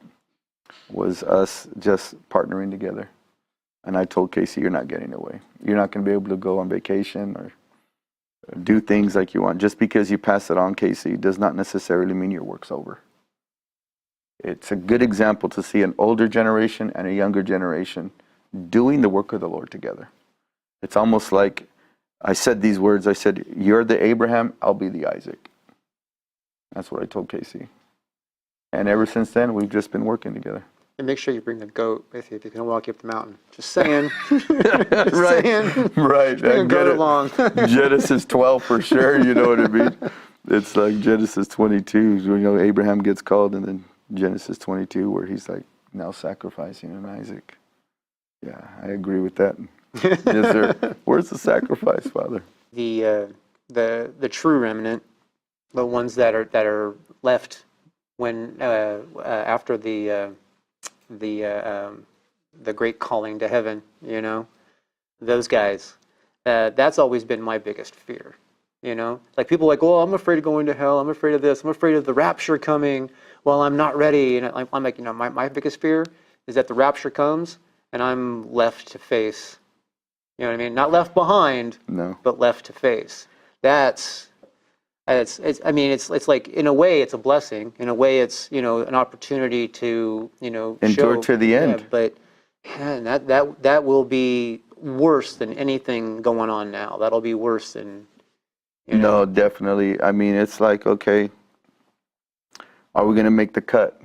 Speaker 4: was us just partnering together. And I told Casey, you're not getting away. You're not going to be able to go on vacation or do things like you want. Just because you pass it on, Casey, does not necessarily mean your work's over. It's a good example to see an older generation and a younger generation doing the work of the Lord together. It's almost like I said these words. I said, you're the Abraham, I'll be the Isaac. That's what I told Casey. And ever since then, we've just been working together.
Speaker 2: And make sure you bring the goat with you if you're going to walk you up the mountain. Just saying.
Speaker 4: Right.
Speaker 2: Saying.
Speaker 4: Right.
Speaker 2: Bring a goat along.
Speaker 4: Genesis 12 for sure, you know what I mean? It's like Genesis 22, Abraham gets called, and then Genesis 22 where he's like now sacrificing an Isaac. Yeah, I agree with that. Yes, sir. Where's the sacrifice, Father?
Speaker 2: The true remnant, the ones that are left when after the the Great Calling to Heaven, you know, those guys. That's always been my biggest fear, you know. Like people are like, oh, I'm afraid of going to hell. I'm afraid of this. I'm afraid of the rapture coming. Well, I'm not ready. And I'm like, you know, my biggest fear is that the rapture comes and I'm left to face, you know what I mean? Not left behind,
Speaker 4: No.
Speaker 2: but left to face. It's like, in a way, it's a blessing. In a way, it's, you know, an opportunity to, you know,
Speaker 4: Endure
Speaker 2: show,
Speaker 4: to the end.
Speaker 2: Yeah, but man, that will be worse than anything going on now. That'll be worse than, you know.
Speaker 4: No, definitely. I mean, it's like, okay, are we going to make the cut?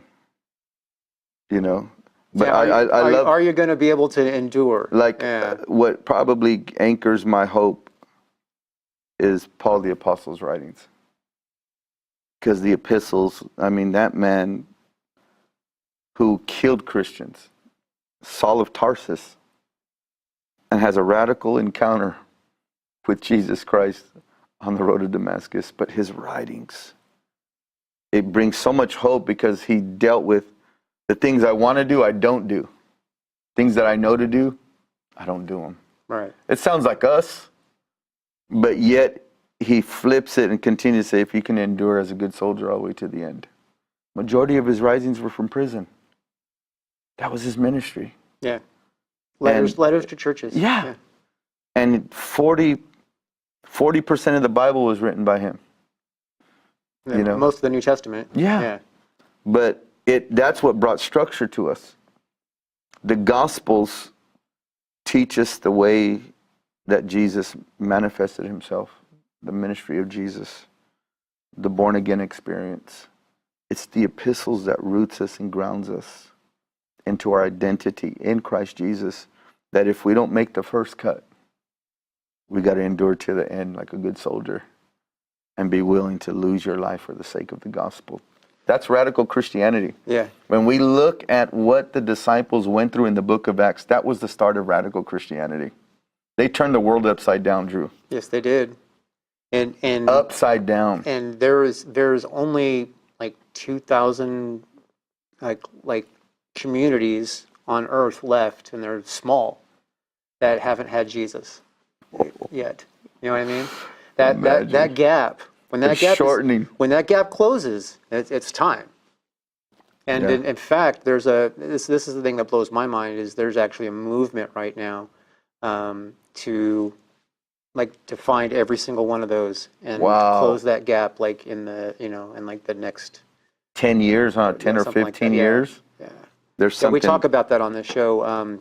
Speaker 4: You know? But
Speaker 2: Yeah,
Speaker 4: I love,
Speaker 2: are you going to be able to endure?
Speaker 4: like,
Speaker 2: Yeah.
Speaker 4: what probably anchors my hope is Paul the Apostle's writings. Because the epistles, I mean, that man who killed Christians, Saul of Tarsus, and has a radical encounter with Jesus Christ on the road to Damascus, but his writings, it brings so much hope because he dealt with the things I want to do, I don't do. Things that I know to do, I don't do them.
Speaker 2: Right.
Speaker 4: It sounds like us, but yet he flips it and continues to say, if you can endure as a good soldier all the way to the end. Majority of his writings were from prison. That was his ministry.
Speaker 2: Yeah. Letters to churches.
Speaker 4: Yeah. And 40% of the Bible was written by him.
Speaker 2: Yeah,
Speaker 4: you know?
Speaker 2: most of the New Testament.
Speaker 4: Yeah. But that's what brought structure to us. The Gospels teach us the way that Jesus manifested himself, the ministry of Jesus, the born-again experience. It's the epistles that roots us and grounds us into our identity in Christ Jesus, that if we don't make the first cut, we got to endure to the end like a good soldier and be willing to lose your life for the sake of the gospel. That's radical Christianity.
Speaker 2: Yeah.
Speaker 4: When we look at what the disciples went through in the book of Acts, that was the start of radical Christianity. They turned the world upside down, Drew.
Speaker 2: Yes, they did. And
Speaker 4: Upside down.
Speaker 2: And there's only like 2,000 like communities on earth left, and they're small, that haven't had Jesus yet. You know what I mean? That gap, when that
Speaker 4: It's
Speaker 2: gap
Speaker 4: shortening.
Speaker 2: when that gap closes, it's time. And
Speaker 4: Yeah.
Speaker 2: in fact, this is the thing that blows my mind, is there's actually a movement right now to find every single one of those and
Speaker 4: Wow.
Speaker 2: close that gap, like in the, you know, in like the next
Speaker 4: 10 years, huh? 10 or
Speaker 2: something like
Speaker 4: 15
Speaker 2: that. Yeah.
Speaker 4: years?
Speaker 2: Yeah.
Speaker 4: There's
Speaker 2: Yeah,
Speaker 4: something.
Speaker 2: we talk about that on the show.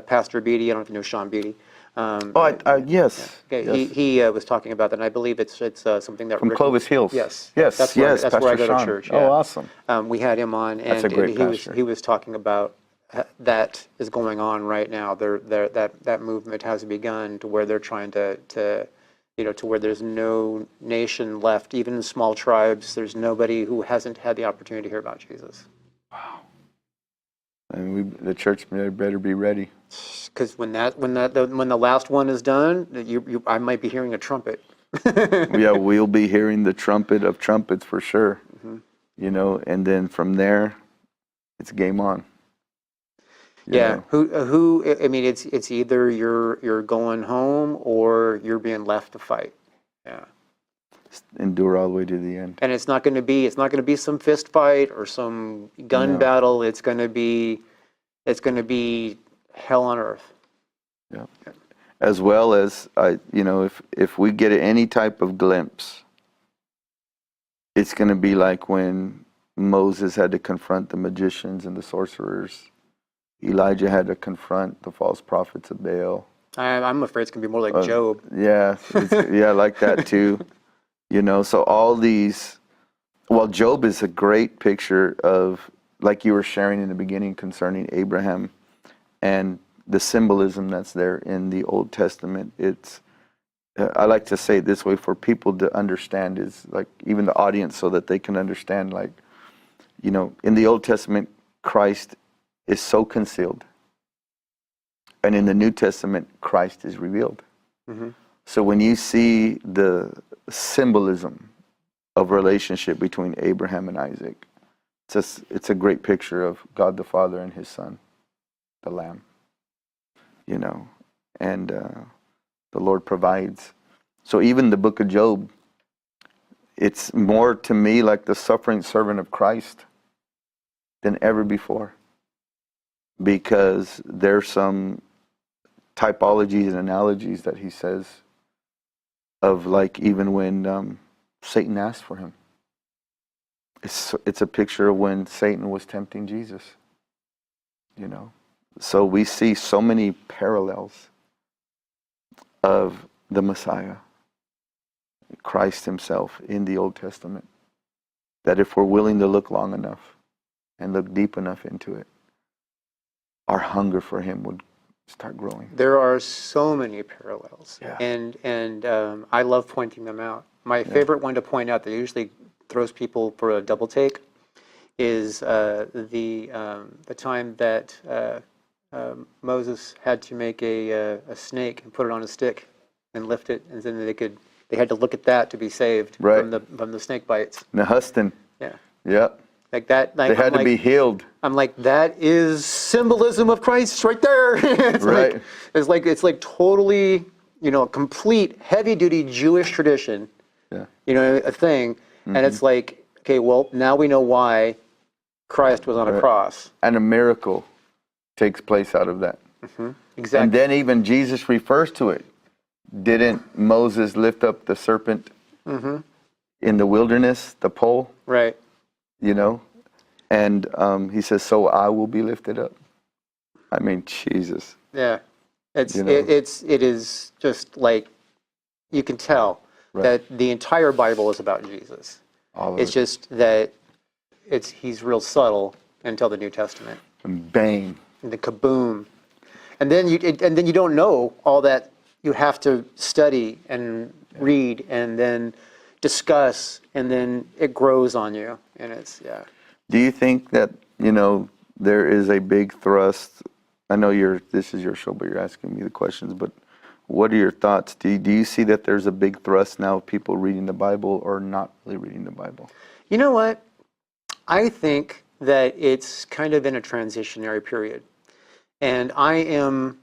Speaker 2: Pastor Beatty, I don't know if you know Sean Beatty.
Speaker 4: Yes.
Speaker 2: Okay,
Speaker 4: Yes.
Speaker 2: he was talking about that, and I believe it's something that
Speaker 4: From
Speaker 2: Rick,
Speaker 4: Clovis Hills.
Speaker 2: Yes.
Speaker 4: Yes.
Speaker 2: That's where I
Speaker 4: Pastor
Speaker 2: go
Speaker 4: Sean.
Speaker 2: to church.
Speaker 4: Oh,
Speaker 2: Yeah.
Speaker 4: awesome.
Speaker 2: We had him on, and
Speaker 4: That's a great pastor.
Speaker 2: he was talking about that is going on right now. That movement has begun to where they're trying to to where there's no nation left, even in small tribes. There's nobody who hasn't had the opportunity to hear about Jesus.
Speaker 4: And the church better be ready.
Speaker 2: Because when the last one is done, I might be hearing a trumpet.
Speaker 4: Yeah, we'll be hearing the trumpet of trumpets for sure.
Speaker 2: Mm-hmm.
Speaker 4: You know, and then from there, it's game on. You
Speaker 2: Yeah.
Speaker 4: know?
Speaker 2: Who? I mean, it's either you're going home or you're being left to fight. Yeah.
Speaker 4: Endure all the way to the end.
Speaker 2: And it's not going to be some fist fight or some gun battle. It's going to be hell on earth.
Speaker 4: Yeah. As well as if we get any type of glimpse, it's going to be like when Moses had to confront the magicians and the sorcerers. Elijah had to confront the false prophets of Baal.
Speaker 2: I'm afraid it's going to be more like Job.
Speaker 4: Yeah, yeah, like that too. You know, so all these, well, Job is a great picture of, like you were sharing in the beginning concerning Abraham and the symbolism that's there in the Old Testament. It's, I like to say it this way for people to understand, is like even the audience, so that they can understand, like, you know, in the Old Testament, Christ is so concealed. And in the New Testament, Christ is revealed.
Speaker 2: Mm-hmm.
Speaker 4: So when you see the symbolism of relationship between Abraham and Isaac, it's a great picture of God the Father and His Son, the Lamb. You know, and the Lord provides. So even the book of Job, it's more to me like the suffering servant of Christ than ever before, because there's some typologies and analogies that he says of, like, even when Satan asked for him. It's a picture of when Satan was tempting Jesus, you know. So we see so many parallels of the Messiah, Christ himself, in the Old Testament, that if we're willing to look long enough and look deep enough into it, our hunger for him would start growing.
Speaker 2: There are so many parallels,
Speaker 4: Yeah.
Speaker 2: and I love pointing them out. My favorite one to point out that usually throws people for a double take is the time that Moses had to make a snake and put it on a stick and lift it, and then they had to look at that to be saved from the snake bites.
Speaker 4: Nehustin.
Speaker 2: Yeah.
Speaker 4: Yep.
Speaker 2: Like that. Like,
Speaker 4: They had to be healed.
Speaker 2: I'm like, that is symbolism of Christ right there.
Speaker 4: Right.
Speaker 2: It's like totally, you know, a complete heavy duty Jewish tradition.
Speaker 4: Yeah.
Speaker 2: You know, a thing.
Speaker 4: Mm-hmm.
Speaker 2: And it's like, okay, well, now we know why Christ was on a cross.
Speaker 4: And a miracle takes place out of that.
Speaker 2: Mm-hmm. Exactly.
Speaker 4: And then even Jesus refers to it. Didn't Moses lift up the serpent in the wilderness, the pole?
Speaker 2: Right.
Speaker 4: You know? And he says, so I will be lifted up. I mean, Jesus.
Speaker 2: Yeah. It is just like, you can tell that the entire Bible is about Jesus. It's just that he's real subtle until the New Testament.
Speaker 4: And bang.
Speaker 2: And the kaboom. And then you don't know all that. You have to study and read and then discuss, and then it grows on you. And it's,
Speaker 4: Do you think that, you know, there is a big thrust? I know this is your show, but you're asking me the questions, but what are your thoughts? Do you see that there's a big thrust now of people reading the Bible or not really reading the Bible?
Speaker 2: You know what? I think that it's kind of in a transitionary period. And I am,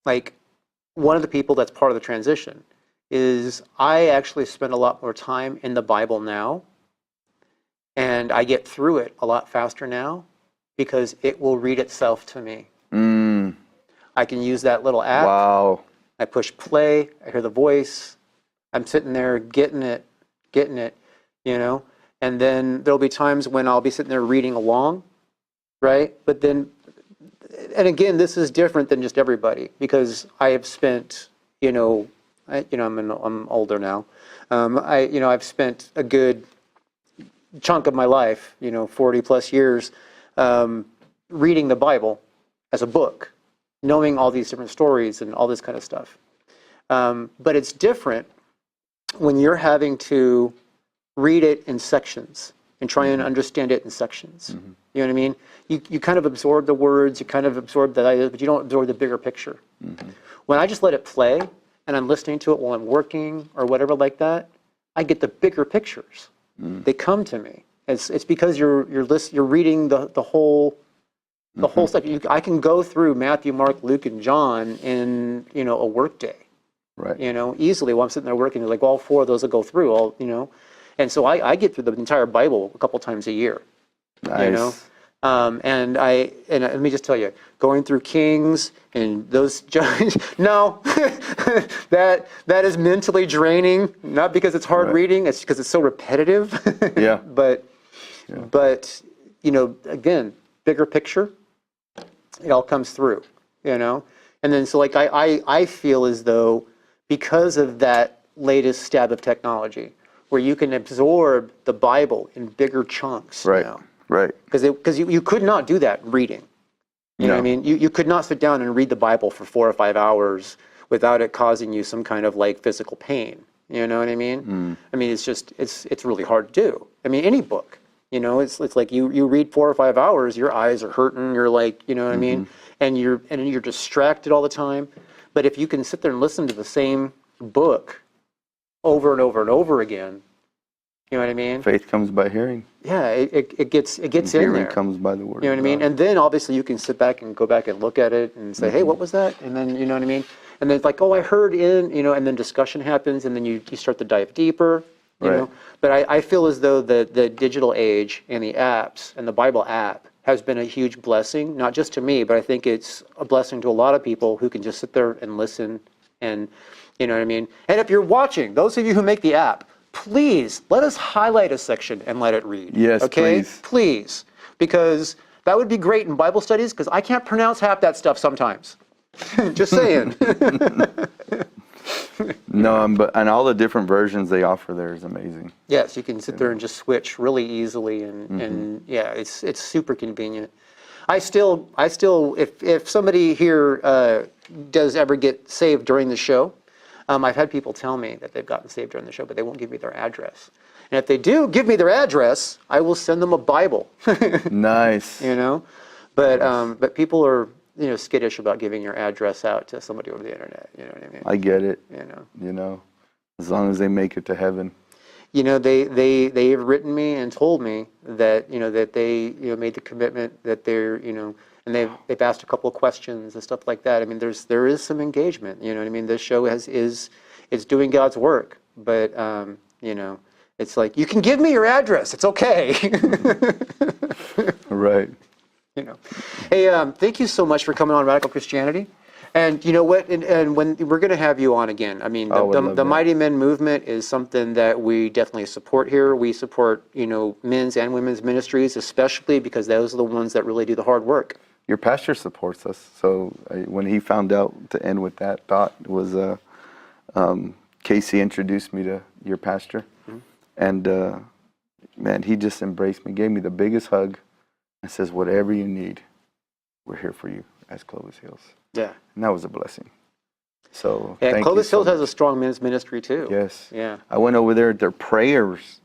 Speaker 2: like, one of the people that's part of the transition is I actually spend a lot more time in the Bible now, and I get through it a lot faster now because it will read itself to me. I can use that little app.
Speaker 4: Wow.
Speaker 2: I push play, I hear the voice, I'm sitting there getting it, you know? And then there'll be times when I'll be sitting there reading along, right? But then, and again, this is different than just everybody, because I have spent, I'm older now. I've spent a good chunk of my life, 40 plus years, reading the Bible as a book, knowing all these different stories and all this kind of stuff. But it's different when you're having to read it in sections and try and understand it in sections. You know what I mean? You kind of absorb the words, you kind of absorb the ideas, but you don't absorb the bigger picture. When I just let it play and I'm listening to it while I'm working or whatever like that, I get the bigger pictures. They come to me. It's because you're reading the whole stuff. I can go through Matthew, Mark, Luke, and John in a work day.
Speaker 4: Right.
Speaker 2: Easily while I'm sitting there working. Like all four of those will go through. And so I get through the entire Bible a couple times a year.
Speaker 4: Nice.
Speaker 2: And let me just tell you, going through Kings and those judges, no, that is mentally draining. Not because it's hard reading, it's because it's so repetitive.
Speaker 4: Yeah.
Speaker 2: But again, bigger picture, it all comes through. And then so like I feel as though because of that latest stab of technology, where you can absorb the Bible in bigger chunks now.
Speaker 4: Right.
Speaker 2: Because you could not do that reading. You know what I mean? You could not sit down and read the Bible for 4 or 5 hours without it causing you some kind of like physical pain. You know what I mean? I mean, it's really hard to do. I mean, any book, it's like you read 4 or 5 hours, your eyes are hurting. You're like, you know what I mean? And you're distracted all the time. But if you can sit there and listen to the same book over and over and over again, You know what I mean?
Speaker 4: Faith comes by hearing.
Speaker 2: Yeah, it gets in
Speaker 4: Hearing
Speaker 2: there.
Speaker 4: comes by the word.
Speaker 2: You know what I mean? And then obviously you can sit back and go back and look at it and say, hey, what was that? And then, you know what I mean? And then it's like, oh, I heard and then discussion happens, and then you start to dive deeper, you know? But I feel as though the digital age and the apps and the Bible app has been a huge blessing, not just to me, but I think it's a blessing to a lot of people who can just sit there and listen and, you know what I mean? And if you're watching, those of you who make the app, please let us highlight a section and let it read.
Speaker 4: Yes,
Speaker 2: okay?
Speaker 4: please.
Speaker 2: Please. Because that would be great in Bible studies, because I can't pronounce half that stuff sometimes. Just saying.
Speaker 4: No, and all the different versions they offer there is amazing.
Speaker 2: Yes, you can sit there and just switch really easily, and yeah, it's super convenient. I still, if somebody here does ever get saved during the show, I've had people tell me that they've gotten saved during the show, but they won't give me their address. And if they do give me their address, I will send them a Bible.
Speaker 4: Nice.
Speaker 2: You know, but people are skittish about giving your address out to somebody over the internet. You know what I mean?
Speaker 4: I get it.
Speaker 2: You know,
Speaker 4: as long as they make it to heaven.
Speaker 2: You know, they have written me and told me that that they made the commitment that they're and they've asked a couple of questions and stuff like that. I mean, there is some engagement. You know what I mean? This show is doing God's work, but it's like, you can give me your address. It's okay.
Speaker 4: Right.
Speaker 2: Hey, thank you so much for coming on Radical Christianity. And you know what? And when we're going to have you on again. I mean, the Mighty Men movement is something that we definitely support here. We support men's and women's ministries, especially because those are the ones that really do the hard work.
Speaker 4: Your pastor supports us. So when he found out, to end with that thought, was Casey introduced me to your pastor. And man, he just embraced me, gave me the biggest hug, and says, whatever you need, we're here for you as Clovis Hills. Yeah. And that was a blessing. So
Speaker 2: yeah, Clovis Hills has a strong men's ministry too.
Speaker 4: Yes.
Speaker 2: Yeah.
Speaker 4: I went over there, their prayers,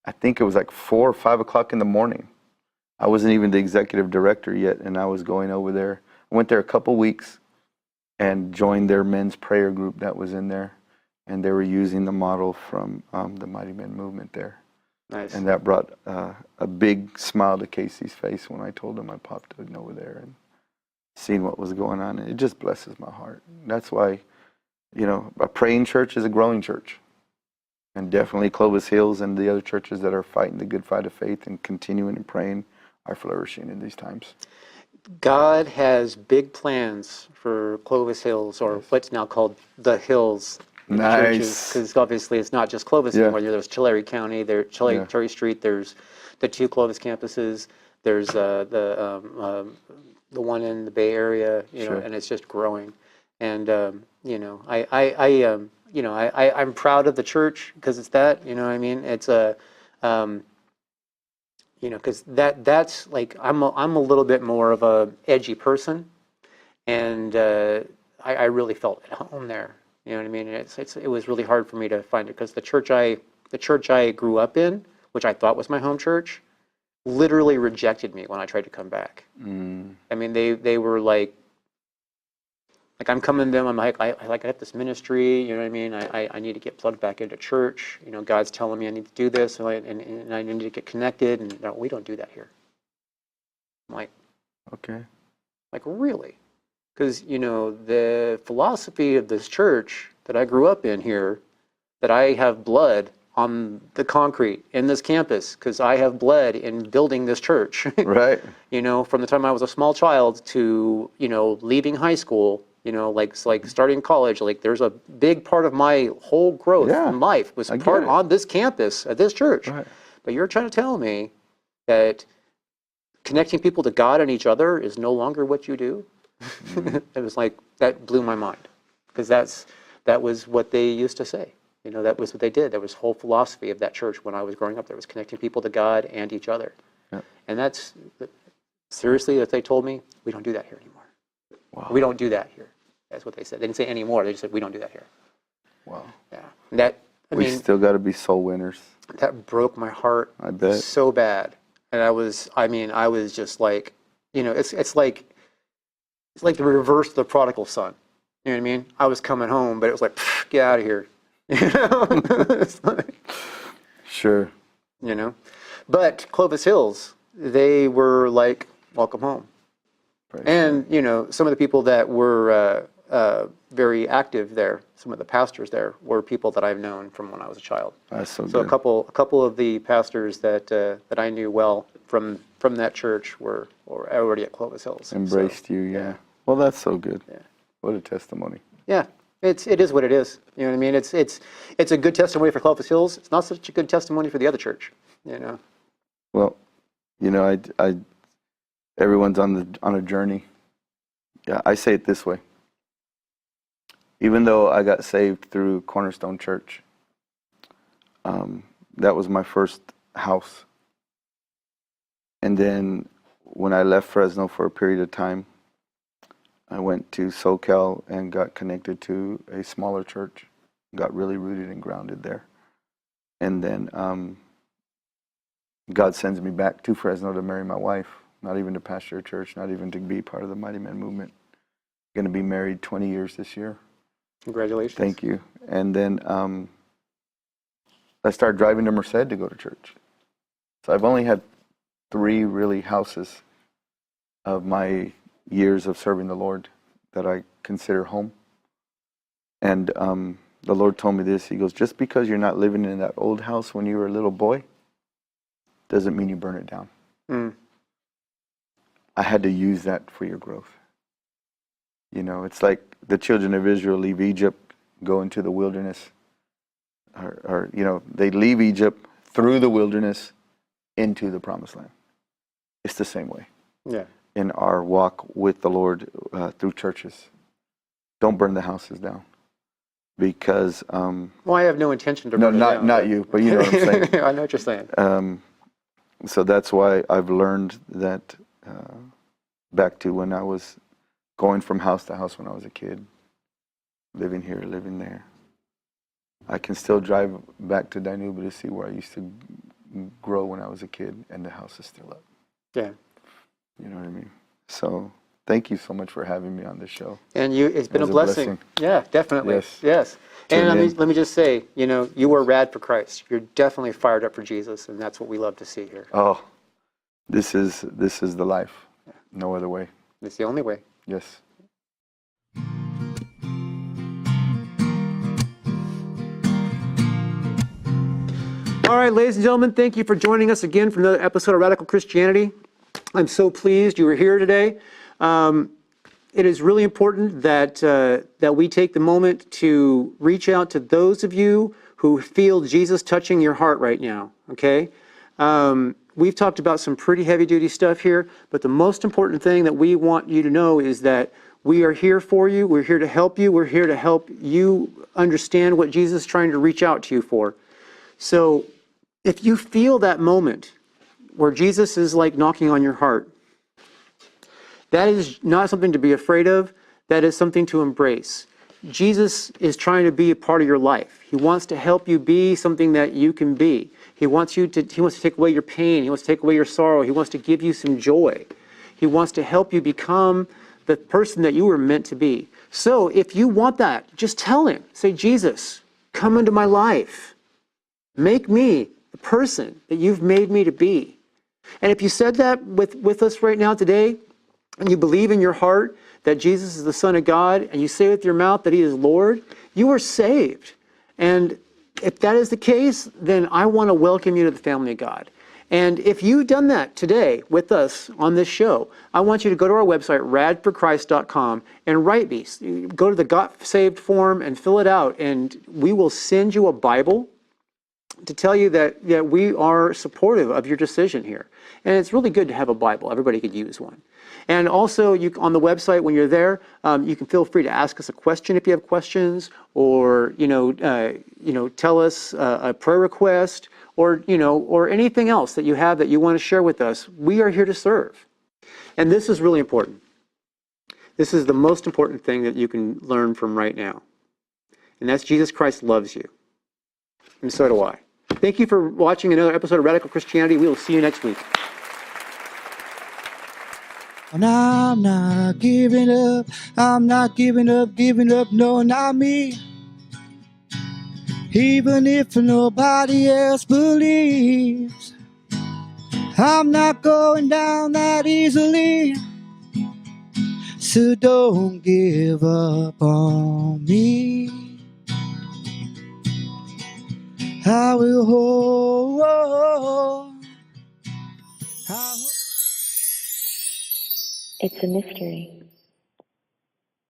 Speaker 4: I think it was like 4 or 5 o'clock in the morning. I wasn't even the executive director yet, and I was going over there. I went there a couple weeks and joined their men's prayer group that was in there. And they were using the model from the Mighty Men movement there. Nice. And that brought a big smile to Casey's face when I told him I popped in over there and seen what was going on. And it just blesses my heart. That's why, a praying church is a growing church. And definitely Clovis Hills and the other churches that are fighting the good fight of faith and continuing and praying are flourishing in these times.
Speaker 2: God has big plans for Clovis Hills, or what's now called the Hills.
Speaker 4: Nice.
Speaker 2: Because obviously it's not just Clovis anymore. There's Tulare County, there's Tulare Street, there's the 2 Clovis campuses, there's the one in the Bay Area, and it's just growing. And I'm proud of the church because it's that. I mean, it's a because that's like I'm a little bit more of a edgy person, and I really felt at home there. You know what I mean? And it was really hard for me to find it because the church I grew up in, which I thought was my home church, literally rejected me when I tried to come back. I mean, they were like I'm coming to them. I'm like, I have this ministry. You know what I mean? I need to get plugged back into church. God's telling me I need to do this, and I need to get connected. And no, we don't do that here. I'm like,
Speaker 4: okay,
Speaker 2: like really? Because, the philosophy of this church that I grew up in here, that I have blood on the concrete in this campus, because I have bled in building this church.
Speaker 4: Right.
Speaker 2: From the time I was a small child to, leaving high school, like starting college, like there's a big part of my whole growth in life was part on this campus at this church.
Speaker 4: Right.
Speaker 2: But you're trying to tell me that connecting people to God and each other is no longer what you do? It was like, that blew my mind, because that was what they used to say. That was what they did. That was whole philosophy of that church when I was growing up there, was connecting people to God and each other. Yeah. And that's, seriously, if they told me, we don't do that here anymore. Wow. We don't do that here. That's what they said. They didn't say anymore. They just said, we don't do that here.
Speaker 4: Wow.
Speaker 2: Yeah.
Speaker 4: We still got to be soul winners.
Speaker 2: That broke my heart.
Speaker 4: I bet.
Speaker 2: So bad. And I was just like, it's like the reverse of the prodigal son. You know what I mean? I was coming home, but it was like, get out of here. It's like,
Speaker 4: Sure.
Speaker 2: you know. But Clovis Hills, they were like, welcome home.
Speaker 4: Praise
Speaker 2: And, you know, some of the people that were very active there, some of the pastors there, were people that I've known from when I was a child.
Speaker 4: That's so
Speaker 2: So
Speaker 4: good.
Speaker 2: a couple of the pastors that I knew well from that church were already at Clovis Hills.
Speaker 4: Embraced
Speaker 2: So,
Speaker 4: you, yeah. Well, that's so good.
Speaker 2: Yeah.
Speaker 4: What a testimony.
Speaker 2: Yeah, it is what it is. You know what I mean? It's a good testimony for Clovis Hills. It's not such a good testimony for the other church. You know.
Speaker 4: Well, you know, I everyone's on a journey. Yeah, I say it this way. Even though I got saved through Cornerstone Church, that was my first house. And then when I left Fresno for a period of time, I went to SoCal and got connected to a smaller church, got really rooted and grounded there. And then God sends me back to Fresno to marry my wife, not even to pastor a church, not even to be part of the Mighty Men movement. Going to be married 20 years this year.
Speaker 2: Congratulations.
Speaker 4: Thank you. And then I started driving to Merced to go to church. So I've only had 3 really houses of my years of serving the Lord that I consider home. And the Lord told me this. He goes, just because you're not living in that old house when you were a little boy doesn't mean you burn it down.
Speaker 2: Mm.
Speaker 4: I had to use that for your growth. You know, it's like the children of Israel leave Egypt, go into the wilderness, or you know, they leave Egypt through the wilderness into the promised land. It's the same way.
Speaker 2: Yeah.
Speaker 4: In our walk with the Lord through churches. Don't burn the houses down. Because
Speaker 2: Well, I have no intention to burn it down.
Speaker 4: not you, but you know what I'm saying.
Speaker 2: I know what you're saying.
Speaker 4: So that's why I've learned that back to when I was going from house to house when I was a kid, living here, living there. I can still drive back to Danuba to see where I used to grow when I was a kid, and the house is still up.
Speaker 2: Yeah.
Speaker 4: You know what I mean? So thank you so much for having me on this show.
Speaker 2: And it's been
Speaker 4: It was
Speaker 2: a
Speaker 4: a
Speaker 2: blessing.
Speaker 4: blessing.
Speaker 2: Yeah, definitely.
Speaker 4: Yes.
Speaker 2: And let me just say, you know, you were rad for Christ. You're definitely fired up for Jesus, and that's what we love to see here.
Speaker 4: Oh, this is the life. No other way.
Speaker 2: It's the only way.
Speaker 4: Yes.
Speaker 2: All right, ladies and gentlemen, thank you for joining us again for another episode of Radical Christianity. I'm so pleased you were here today. It is really important that we take the moment to reach out to those of you who feel Jesus touching your heart right now, okay? We've talked about some pretty heavy-duty stuff here, but the most important thing that we want you to know is that we are here for you. We're here to help you. We're here to help you understand what Jesus is trying to reach out to you for. So if you feel that moment where Jesus is like knocking on your heart, that is not something to be afraid of. That is something to embrace. Jesus is trying to be a part of your life. He wants to help you be something that you can be. He wants to take away your pain. He wants to take away your sorrow. He wants to give you some joy. He wants to help you become the person that you were meant to be. So if you want that, just tell him. Say, Jesus, come into my life. Make me the person that you've made me to be. And if you said that with us right now today, and you believe in your heart that Jesus is the Son of God, and you say with your mouth that he is Lord, you are saved. And if that is the case, then I want to welcome you to the family of God. And if you've done that today with us on this show, I want you to go to our website, radforchrist.com, and write me. Go to the Got Saved form and fill it out, and we will send you a Bible to tell you that we are supportive of your decision here. And it's really good to have a Bible. Everybody could use one. And also, on the website, when you're there, you can feel free to ask us a question if you have questions, or tell us a prayer request, or anything else that you have that you want to share with us. We are here to serve, and this is really important. This is the most important thing that you can learn from right now, and that's Jesus Christ loves you, and so do I. Thank you for watching another episode of Radical Christianity. We will see you next week.
Speaker 1: And I'm not giving up, no, not me. Even if nobody else believes, I'm not going down that easily. So don't give up on me. I will hold.
Speaker 3: It's a mystery.